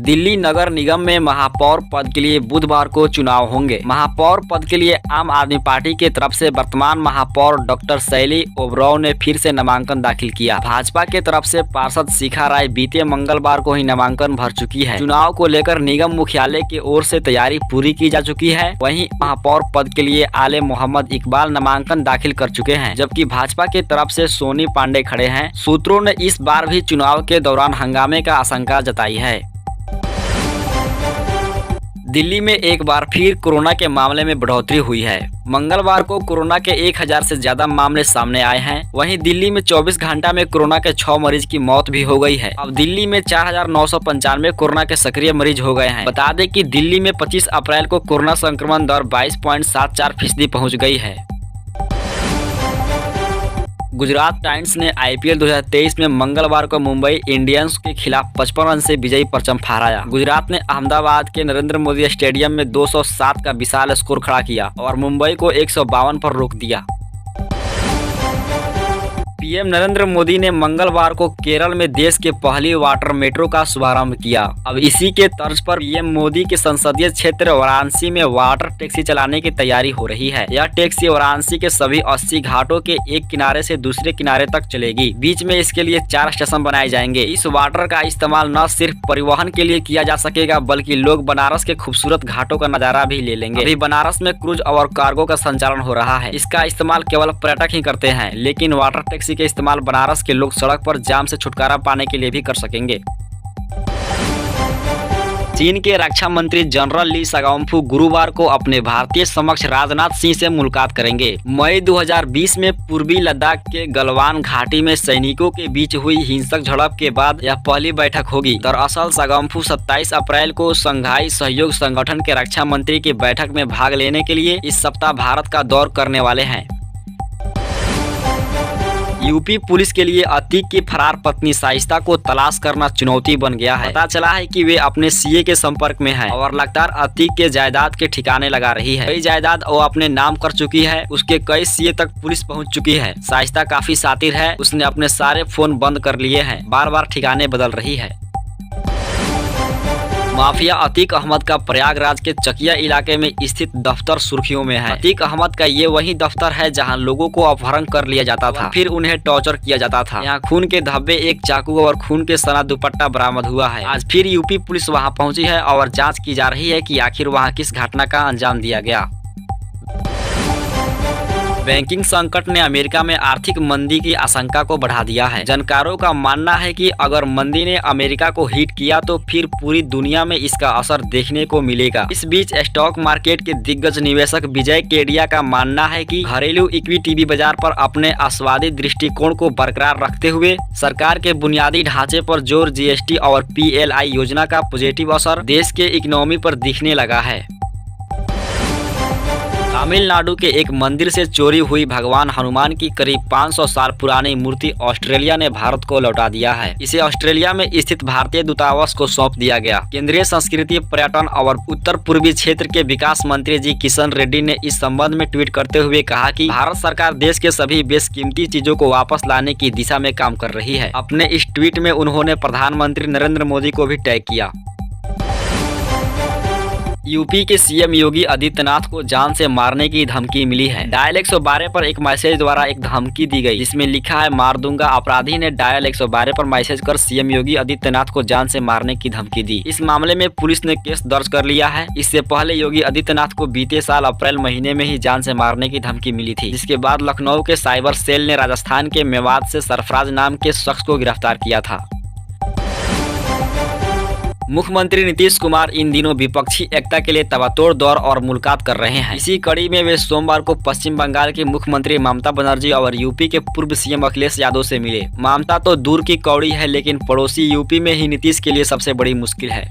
दिल्ली नगर निगम में महापौर पद के लिए बुधवार को चुनाव होंगे। महापौर पद के लिए आम आदमी पार्टी की तरफ से वर्तमान महापौर डॉक्टर शैली ओबरॉय ने फिर से नामांकन दाखिल किया। भाजपा के तरफ से पार्षद शिखा राय बीते मंगलवार को ही नामांकन भर चुकी है। चुनाव को लेकर निगम मुख्यालय की ओर से तैयारी पूरी की जा चुकी है। वहीं महापौर पद के लिए आले मोहम्मद इकबाल नामांकन दाखिल कर चुके हैं, जबकि भाजपा की तरफ से सोनी पांडे खड़े हैं। सूत्रों ने इस बार भी चुनाव के दौरान हंगामे का आशंका जताई है। दिल्ली में एक बार फिर कोरोना के मामले में बढ़ोतरी हुई है। मंगलवार को कोरोना के 1000 से ज्यादा मामले सामने आए हैं। वहीं दिल्ली में 24 घंटा में कोरोना के 6 मरीज की मौत भी हो गई है। अब दिल्ली में 4995 कोरोना के सक्रिय मरीज हो गए हैं। बता दें कि दिल्ली में 25 अप्रैल को कोरोना संक्रमण दर 22.74% पहुँच गई है। गुजरात टाइम्स ने IPL 2023 में मंगलवार को मुंबई इंडियंस के खिलाफ 55 रन से विजयी परचम फहराया। गुजरात ने अहमदाबाद के नरेंद्र मोदी स्टेडियम में 207 का विशाल स्कोर खड़ा किया और मुंबई को 152 पर रोक दिया। पीएम नरेंद्र मोदी ने मंगलवार को केरल में देश के पहली वाटर मेट्रो का शुभारंभ किया। अब इसी के तर्ज पर पीएम मोदी के संसदीय क्षेत्र वाराणसी में वाटर टैक्सी चलाने की तैयारी हो रही है। यह टैक्सी वाराणसी के सभी 80 घाटों के एक किनारे से दूसरे किनारे तक चलेगी। बीच में इसके लिए 4 स्टेशन बनाए जाएंगे। इस वाटर का इस्तेमाल न सिर्फ परिवहन के लिए किया जा सकेगा, बल्कि लोग बनारस के खूबसूरत घाटों का नजारा भी ले लेंगे। अभी बनारस में क्रूज और कार्गो का संचालन हो रहा है। इसका इस्तेमाल केवल पर्यटक ही करते हैं, लेकिन वाटर टैक्सी के इस्तेमाल बनारस के लोग सड़क पर जाम से छुटकारा पाने के लिए भी कर सकेंगे। चीन के रक्षा मंत्री जनरल ली शाओगुनफू गुरुवार को अपने भारतीय समक्ष राजनाथ सिंह से मुलाकात करेंगे। मई 2020 में पूर्वी लद्दाख के गलवान घाटी में सैनिकों के बीच हुई हिंसक झड़प के बाद यह पहली बैठक होगी। दरअसल शाओगुनफू 27 अप्रैल को शंघाई सहयोग संगठन के रक्षा मंत्री की बैठक में भाग लेने के लिए इस सप्ताह भारत का दौरा करने वाले हैं। यूपी पुलिस के लिए अतीक की फरार पत्नी शाइस्ता को तलाश करना चुनौती बन गया है। पता चला है कि वे अपने सीए के संपर्क में है और लगातार अतीक के जायदाद के ठिकाने लगा रही है। कई जायदाद वो अपने नाम कर चुकी है। उसके कई सीए तक पुलिस पहुंच चुकी है। शाइस्ता काफी शातिर है। उसने अपने सारे फोन बंद कर लिए हैं। बार बार ठिकाने बदल रही है। माफिया अतीक अहमद का प्रयागराज के चकिया इलाके में स्थित दफ्तर सुर्खियों में है। अतीक अहमद का ये वही दफ्तर है जहां लोगों को अपहरण कर लिया जाता था, फिर उन्हें टॉर्चर किया जाता था। यहाँ खून के धब्बे, एक चाकू और खून के सना दुपट्टा बरामद हुआ है। आज फिर यूपी पुलिस वहां पहुंची है और जांच की जा रही है कि आखिर वहां किस घटना का अंजाम दिया गया। बैंकिंग संकट ने अमेरिका में आर्थिक मंदी की आशंका को बढ़ा दिया है। जानकारों का मानना है कि अगर मंदी ने अमेरिका को हिट किया तो फिर पूरी दुनिया में इसका असर देखने को मिलेगा। इस बीच स्टॉक मार्केट के दिग्गज निवेशक विजय केडिया का मानना है कि घरेलू इक्विटी बाजार पर अपने आशावादी दृष्टिकोण को बरकरार रखते हुए सरकार के बुनियादी ढांचे पर जोर, GST और PLI योजना का पॉजिटिव असर देश के इकोनॉमी पर दिखने लगा है। तमिलनाडु के एक मंदिर से चोरी हुई भगवान हनुमान की करीब 500 साल पुरानी मूर्ति ऑस्ट्रेलिया ने भारत को लौटा दिया है। इसे ऑस्ट्रेलिया में स्थित भारतीय दूतावास को सौंप दिया गया। केंद्रीय संस्कृति, पर्यटन और उत्तर पूर्वी क्षेत्र के विकास मंत्री जी किशन रेड्डी ने इस संबंध में ट्वीट करते हुए कहा कि भारत सरकार देश के सभी बेशकीमती चीजों को वापस लाने की दिशा में काम कर रही है। अपने इस ट्वीट में उन्होंने प्रधानमंत्री नरेंद्र मोदी को भी टैग किया। यूपी के सीएम योगी आदित्यनाथ को जान से मारने की धमकी मिली है। डायल 112 पर एक मैसेज द्वारा एक धमकी दी गई, जिसमें लिखा है मार दूंगा। अपराधी ने डायल 112 पर मैसेज कर सीएम योगी आदित्यनाथ को जान से मारने की धमकी दी। इस मामले में पुलिस ने केस दर्ज कर लिया है। इससे पहले योगी आदित्यनाथ को बीते साल अप्रैल महीने में ही जान से मारने की धमकी मिली थी, जिसके बाद लखनऊ के साइबर सेल ने राजस्थान के मेवात से सरफराज नाम के शख्स को गिरफ्तार किया था। मुख्यमंत्री नीतीश कुमार इन दिनों विपक्षी एकता के लिए ताबड़तोड़ दौर और मुलाकात कर रहे हैं। इसी कड़ी में वे सोमवार को पश्चिम बंगाल की मुख्यमंत्री ममता बनर्जी और यूपी के पूर्व सीएम अखिलेश यादव से मिले। ममता तो दूर की कौड़ी है, लेकिन पड़ोसी यूपी में ही नीतीश के लिए सबसे बड़ी मुश्किल है।